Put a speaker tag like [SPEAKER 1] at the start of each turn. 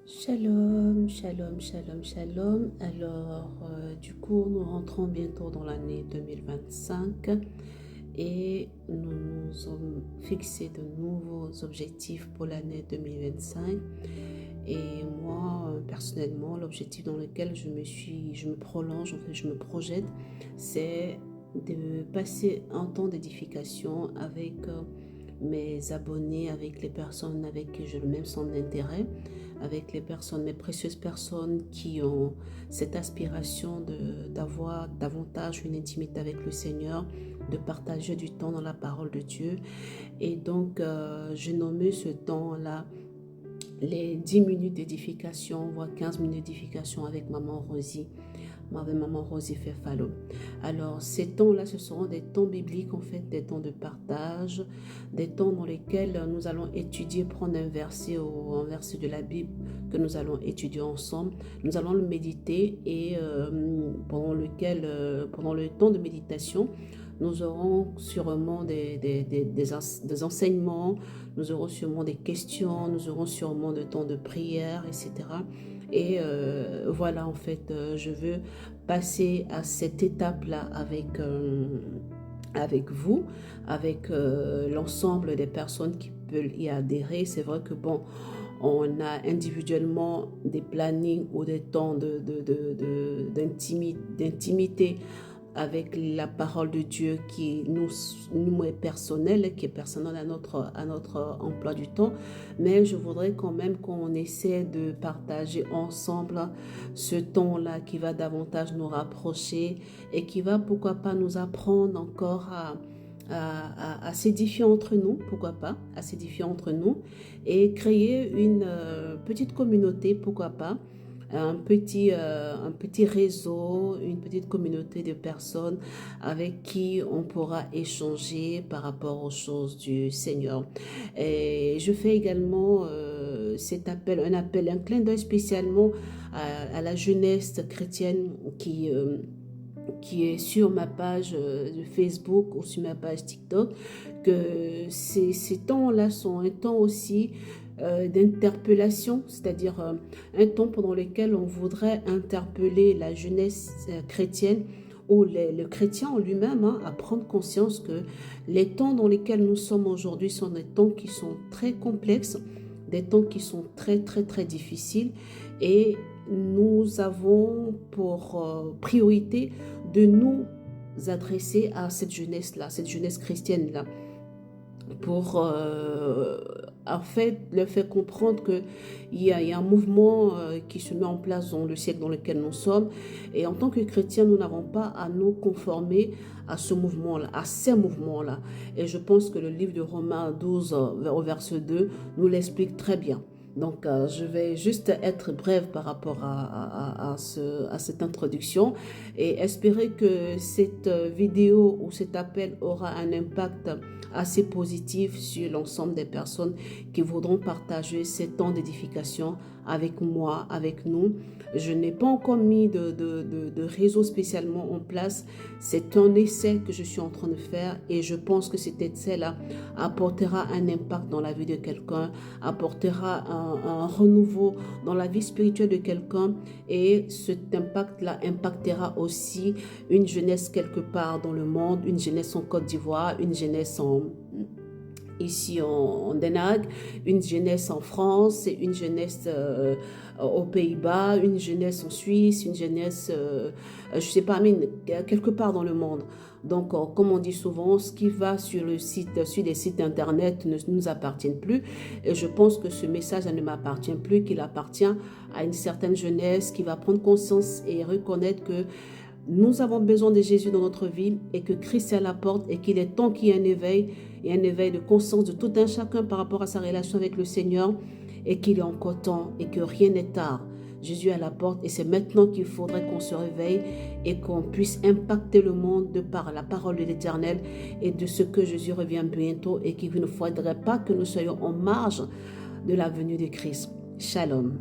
[SPEAKER 1] Shalom, shalom, shalom, shalom. Alors, du coup, nous rentrons bientôt dans l'année 2025 et nous nous sommes fixés de nouveaux objectifs pour l'année 2025. Et moi, personnellement, l'objectif dans lequel je me prolonge, en fait, je me projette, c'est de passer un temps d'édification avec mes abonnés, avec les personnes avec qui j'ai le même centre d'intérêt, avec les personnes, mes précieuses personnes qui ont cette aspiration d'avoir davantage une intimité avec le Seigneur, de partager du temps dans la parole de Dieu. Et donc, j'ai nommé ce temps-là les 10 minutes d'édification, voire 15 minutes d'édification avec Maman Rosie. Maman Rosie fait Fallot. Alors, ces temps-là, ce seront des temps bibliques, en fait, des temps de partage, des temps dans lesquels nous allons étudier, prendre un verset ou un verset de la Bible que nous allons étudier ensemble. Nous allons le méditer et pendant le temps de méditation, nous aurons sûrement des enseignements, nous aurons sûrement des questions, nous aurons sûrement des temps de prière, etc. Et voilà, en fait, je veux passer à cette étape-là avec vous, avec l'ensemble des personnes qui peuvent y adhérer. C'est vrai que bon, on a individuellement des plannings ou des temps d'intimité avec la parole de Dieu qui nous est personnelle, qui est personnelle à notre emploi du temps. Mais je voudrais quand même qu'on essaie de partager ensemble ce temps-là qui va davantage nous rapprocher et qui va, pourquoi pas, nous apprendre encore à s'édifier entre nous, pourquoi pas, à s'édifier entre nous et créer une petite communauté, pourquoi pas, un petit réseau, une petite communauté de personnes avec qui on pourra échanger par rapport aux choses du Seigneur. Et je fais également un appel, un clin d'œil spécialement à la jeunesse chrétienne qui est sur ma page de Facebook ou sur ma page TikTok, que ces temps-là sont un temps aussi d'interpellation, c'est-à-dire un temps pendant lequel on voudrait interpeller la jeunesse chrétienne ou le chrétien en lui-même à prendre conscience que les temps dans lesquels nous sommes aujourd'hui sont des temps qui sont très complexes, des temps qui sont très très très difficiles et nous avons pour priorité de nous adresser à cette jeunesse-là, cette jeunesse chrétienne-là, pour en fait leur faire comprendre qu'il y a un mouvement qui se met en place dans le siècle dans lequel nous sommes. Et en tant que chrétiens, nous n'avons pas à nous conformer à ce mouvement-là, à ces mouvements-là. Et je pense que le livre de Romains 12, au verset 2, nous l'explique très bien. Donc, je vais juste être brève par rapport à cette introduction et espérer que cette vidéo ou cet appel aura un impact assez positif sur l'ensemble des personnes qui voudront partager ces temps d'édification avec moi, avec nous. Je n'ai pas encore mis de réseau spécialement en place. C'est un essai que je suis en train de faire et je pense que cet essai-là apportera un impact dans la vie de quelqu'un, apportera un renouveau dans la vie spirituelle de quelqu'un et cet impact-là impactera aussi une jeunesse quelque part dans le monde, une jeunesse en Côte d'Ivoire, une jeunesse ici en Denag, une jeunesse en France, une jeunesse aux Pays-Bas, une jeunesse en Suisse, une jeunesse, je sais pas, mais quelque part dans le monde. Donc, comme on dit souvent, ce qui va sur les sites internet ne nous appartient plus. Et je pense que ce message ne m'appartient plus, qu'il appartient à une certaine jeunesse qui va prendre conscience et reconnaître que nous avons besoin de Jésus dans notre vie et que Christ est à la porte et qu'il est temps qu'il y ait un éveil et un éveil de conscience de tout un chacun par rapport à sa relation avec le Seigneur et qu'il est encore temps et que rien n'est tard. Jésus est à la porte et c'est maintenant qu'il faudrait qu'on se réveille et qu'on puisse impacter le monde de par la parole de l'Éternel et de ce que Jésus revient bientôt et qu'il ne faudrait pas que nous soyons en marge de la venue de Christ. Shalom.